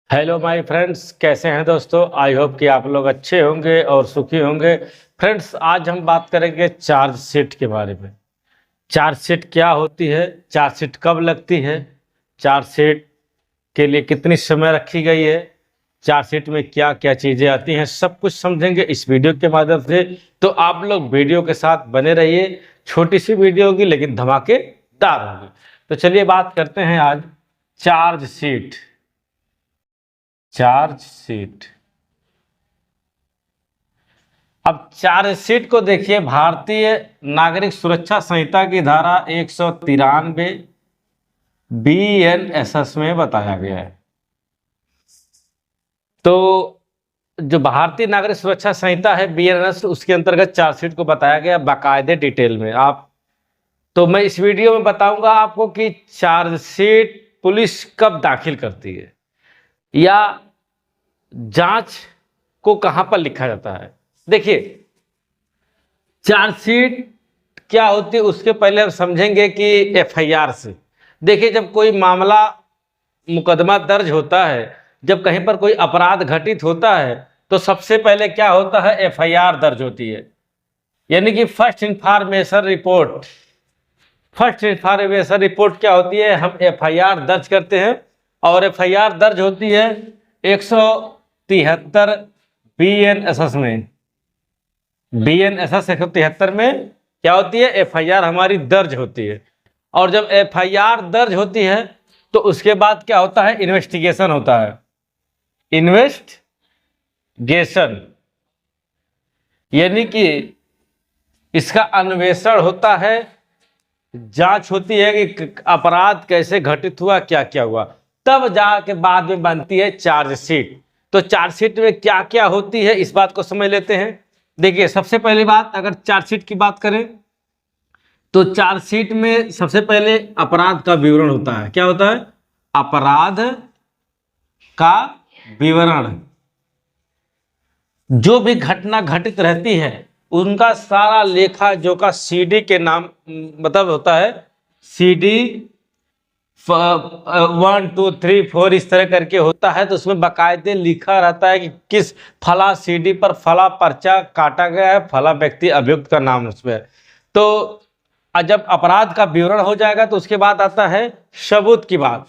Hello my friends, कैसे हैं दोस्तों। आई होप कि आप लोग अच्छे होंगे और सुखी होंगे। फ्रेंड्स, आज हम बात करेंगे चार्जशीट के बारे में। चार्जशीट क्या होती है, चार्जशीट कब लगती है, चार्जशीट के लिए कितनी समय रखी गई है, चार्जशीट में क्या क्या चीज़ें आती हैं, सब कुछ समझेंगे इस वीडियो के माध्यम से। तो आप लोग वीडियो के साथ बने रहिए। छोटी सी वीडियो होगी लेकिन धमाकेदार होगी। तो चलिए बात करते हैं आज चार्जशीट। चार्जशीट, अब चार्जशीट को देखिए, भारतीय नागरिक सुरक्षा संहिता की धारा 193 BENSS में बताया गया है। तो जो भारतीय नागरिक सुरक्षा संहिता है BENSS, उसके अंतर्गत चार्जशीट को बताया गया बाकायदे डिटेल में। तो मैं इस वीडियो में बताऊंगा आपको कि चार्जशीट पुलिस कब दाखिल करती है या जांच को कहां पर लिखा जाता है। देखिए, चार्जशीट क्या होती है उसके पहले हम समझेंगे कि FIR से। देखिए, जब कोई मामला मुकदमा दर्ज होता है, जब कहीं पर कोई अपराध घटित होता है, तो सबसे पहले क्या होता है, FIR दर्ज होती है, यानी कि first information report. First information report क्या होती है, हम FIR दर्ज करते हैं और FIR दर्ज होती है 173 BENSS में। BENSS 173 में क्या होती है, FIR हमारी दर्ज होती है। और जब FIR दर्ज होती है तो उसके बाद क्या होता है, इन्वेस्टिगेशन होता है। इन्वेस्टिगेशन यानी कि इसका अन्वेषण होता है, जांच होती है कि अपराध कैसे घटित हुआ, क्या क्या हुआ, तब जाके बाद में बनती है चार्जशीट। तो चार्जशीट में क्या क्या होती है इस बात को समझ लेते हैं। देखिए, सबसे पहली बात, अगर चार्जशीट की बात करें तो चार्जशीट में सबसे पहले अपराध का विवरण होता है। क्या होता है, अपराध का विवरण। जो भी घटना घटित रहती है उनका सारा लेखा जोखा CD के नाम मतलब होता है, CD 1 2 3 4 इस तरह करके होता है। तो उसमें बाकायदे लिखा रहता है कि किस फला CD पर फला पर्चा काटा गया है, फला व्यक्ति अभियुक्त का नाम उसमें है। तो जब अपराध का विवरण हो जाएगा तो उसके बाद आता है सबूत की बात।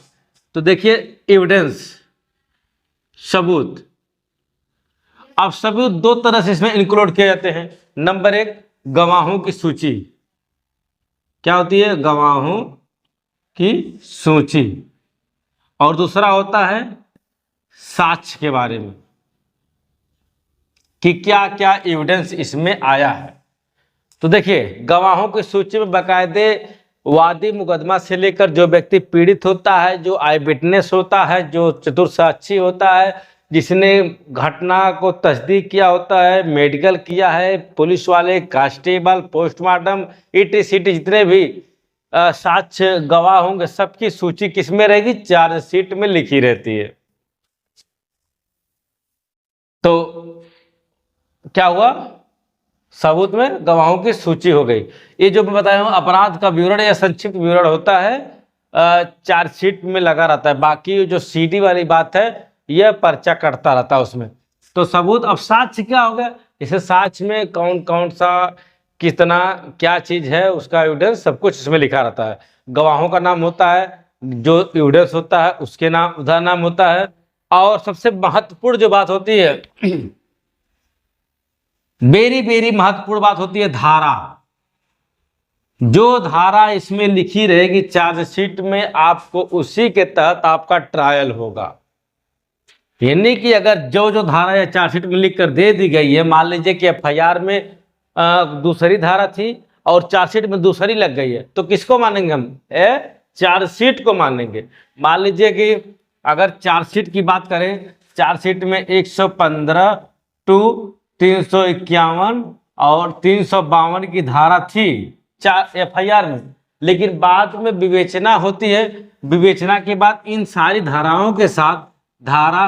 तो देखिए, एविडेंस, सबूत। अब सबूत दो तरह से इसमें इंक्लूड किए जाते हैं। नंबर 1, गवाहों की सूची। क्या होती है, गवाहों की सूची। और दूसरा होता है साक्ष्य के बारे में कि क्या क्या एविडेंस इसमें आया है। तो देखिए, गवाहों की सूची में बाकायदे वादी मुकदमा से लेकर जो व्यक्ति पीड़ित होता है, जो आई विटनेस होता है, जो चतुर साक्षी होता है, जिसने घटना को तस्दीक किया होता है, मेडिकल किया है, पुलिस वाले, कांस्टेबल, पोस्टमार्टम, ETCT, जितने भी साक्ष्य गवाह होंगे, सबकी सूची किसमें रहेगी, चार्जशीट में लिखी रहती है। तो क्या हुआ, सबूत में गवाहों की सूची हो गई। ये जो मैं बताया हूं, अपराध का विवरण या संक्षिप्त विवरण होता है, चार्जशीट में लगा रहता है। बाकी जो CD वाली बात है, यह पर्चा कटता रहता है उसमें। तो सबूत, अब साक्ष्य क्या हो गया, जैसे साक्ष्य में कौन कौन सा कितना क्या चीज है, उसका एविडेंस सब कुछ इसमें लिखा रहता है। गवाहों का नाम होता है, जो एविडेंस होता है उसके नाम, उधर नाम होता है। और सबसे महत्वपूर्ण जो बात होती है, वेरी महत्वपूर्ण बात होती है धारा। जो धारा इसमें लिखी रहेगी चार्जशीट में, आपको उसी के तहत आपका ट्रायल होगा। यानी कि अगर जो जो धारा या चार्जशीट में लिख कर दे दी गई है, मान लीजिए कि FIR में दूसरी धारा थी और चार्जशीट में दूसरी लग गई है, तो किसको मानेंगे हम, चार्जशीट को मानेंगे। मान लीजिए कि अगर चार्जशीट की बात करें, चार्जशीट में 115 टू 351 और 352 की धारा थी FIR में, लेकिन बाद में विवेचना होती है। विवेचना के बाद इन सारी धाराओं के साथ धारा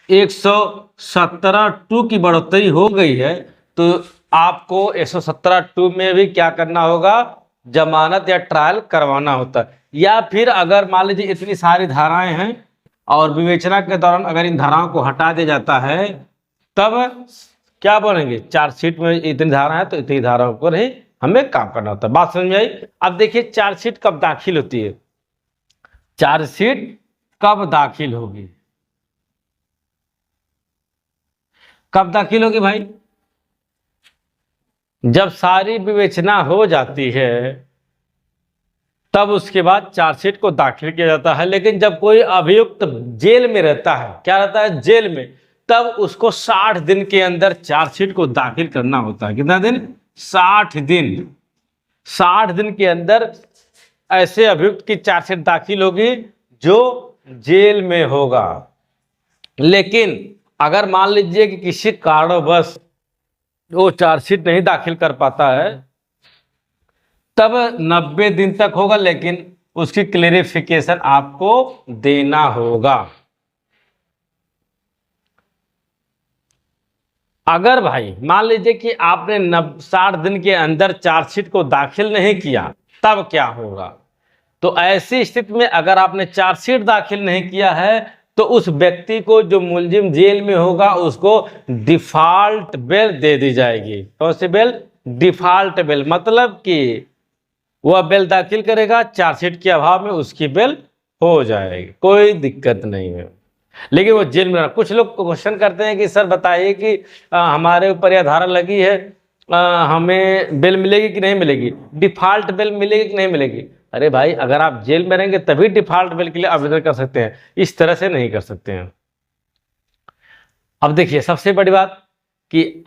117(2) की बढ़ोतरी हो गई है। तो आपको 117(2) में भी क्या करना होगा, जमानत या ट्रायल करवाना होता है। या फिर अगर मान लीजिए इतनी सारी धाराएं हैं और विवेचना के दौरान अगर इन धाराओं को हटा दिया जाता है तब क्या बनेंगे, चार्जशीट में इतनी धारा है तो इतनी धाराओं पर ही हमें काम करना होता है। बात समझ में आई। अब देखिए चार्जशीट कब दाखिल होती है, चार्जशीट कब दाखिल होगी, कब दाखिल होगी भाई, जब सारी विवेचना हो जाती है तब उसके बाद चार्जशीट को दाखिल किया जाता है। लेकिन जब कोई अभियुक्त जेल में रहता है, क्या रहता है, जेल में, तब उसको 60 दिन के अंदर चार्जशीट को दाखिल करना होता है। कितना दिन, 60 दिन। 60 दिन के अंदर ऐसे अभियुक्त की चार्जशीट दाखिल होगी जो जेल में होगा। लेकिन अगर मान लीजिए कि किसी कारणवश वो चार्जशीट नहीं दाखिल कर पाता है तब 90 दिन तक होगा, लेकिन उसकी क्लेरिफिकेशन आपको देना होगा। अगर भाई मान लीजिए कि आपने 60 दिन के अंदर चार्जशीट को दाखिल नहीं किया तब क्या होगा, तो ऐसी स्थिति में अगर आपने चार्जशीट दाखिल नहीं किया है तो उस व्यक्ति को, जो मुलजिम जेल में होगा, उसको डिफॉल्ट बेल दे दी जाएगी। कौन सी बेल, डिफॉल्ट बेल, मतलब कि वह बेल दाखिल करेगा, चार्जशीट के अभाव में उसकी बेल हो जाएगी, कोई दिक्कत नहीं है। लेकिन वो जेल में, कुछ लोग क्वेश्चन करते हैं कि सर बताइए कि हमारे ऊपर यह धारा लगी है, हमें बेल मिलेगी कि नहीं मिलेगी, डिफॉल्ट बेल मिलेगी कि नहीं मिलेगी। अरे भाई अगर आप जेल में रहेंगे तभी डिफॉल्ट बेल के लिए आवेदन कर सकते हैं, इस तरह से नहीं कर सकते हैं। अब देखिए सबसे बड़ी बात कि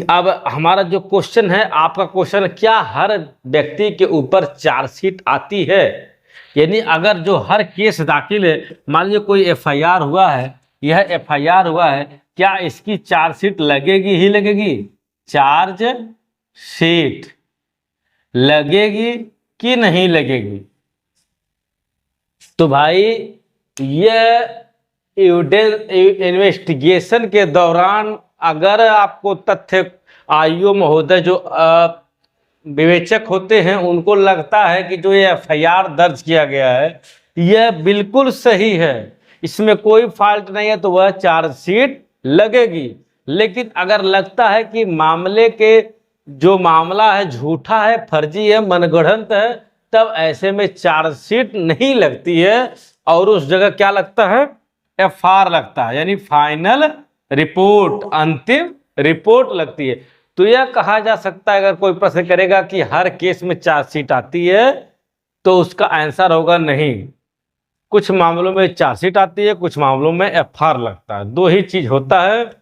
अब हमारा जो क्वेश्चन है, आपका क्वेश्चन, क्या हर व्यक्ति के ऊपर चार्जशीट आती है, यानी अगर जो हर केस दाखिल है, मान लीजिए कोई एफआईआर हुआ है, यह एफआईआर हुआ है, क्या इसकी चार्जशीट लगेगी ही लगेगी, चार्जशीट लगेगी कि नहीं लगेगी। तो भाई यह इन्वेस्टिगेशन के दौरान अगर आपको तथ्य आईओ महोदय जो विवेचक होते हैं उनको लगता है कि जो ये एफआईआर दर्ज किया गया है यह बिल्कुल सही है, इसमें कोई फॉल्ट नहीं है, तो वह चार्जशीट लगेगी। लेकिन अगर लगता है कि मामले के जो मामला है झूठा है, फर्जी है, मनगढ़ंत है, तब ऐसे में चार्जशीट नहीं लगती है और उस जगह क्या लगता है, एफआर लगता है, यानी फाइनल रिपोर्ट, अंतिम रिपोर्ट लगती है। तो यह कहा जा सकता है, अगर कोई प्रश्न करेगा कि हर केस में चार्जशीट आती है, तो उसका आंसर होगा नहीं। कुछ मामलों में चार्जशीट आती है, कुछ मामलों में एफआर लगता है, दो ही चीज होता है।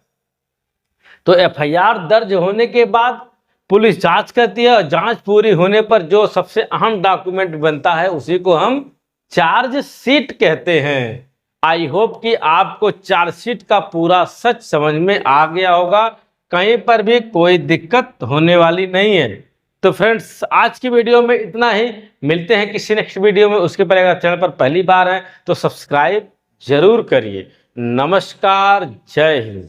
तो एफआईआर दर्ज होने के बाद पुलिस जांच करती है और जांच पूरी होने पर जो सबसे अहम डॉक्यूमेंट बनता है उसी को हम चार्जशीट कहते हैं। आई होप कि आपको चार्जशीट का पूरा सच समझ में आ गया होगा, कहीं पर भी कोई दिक्कत होने वाली नहीं है। तो फ्रेंड्स आज की वीडियो में इतना ही, मिलते हैं किसी नेक्स्ट वीडियो में। उसके पहले अगर चैनल पर पहली बार है तो सब्सक्राइब जरूर करिए। नमस्कार, जय हिंद।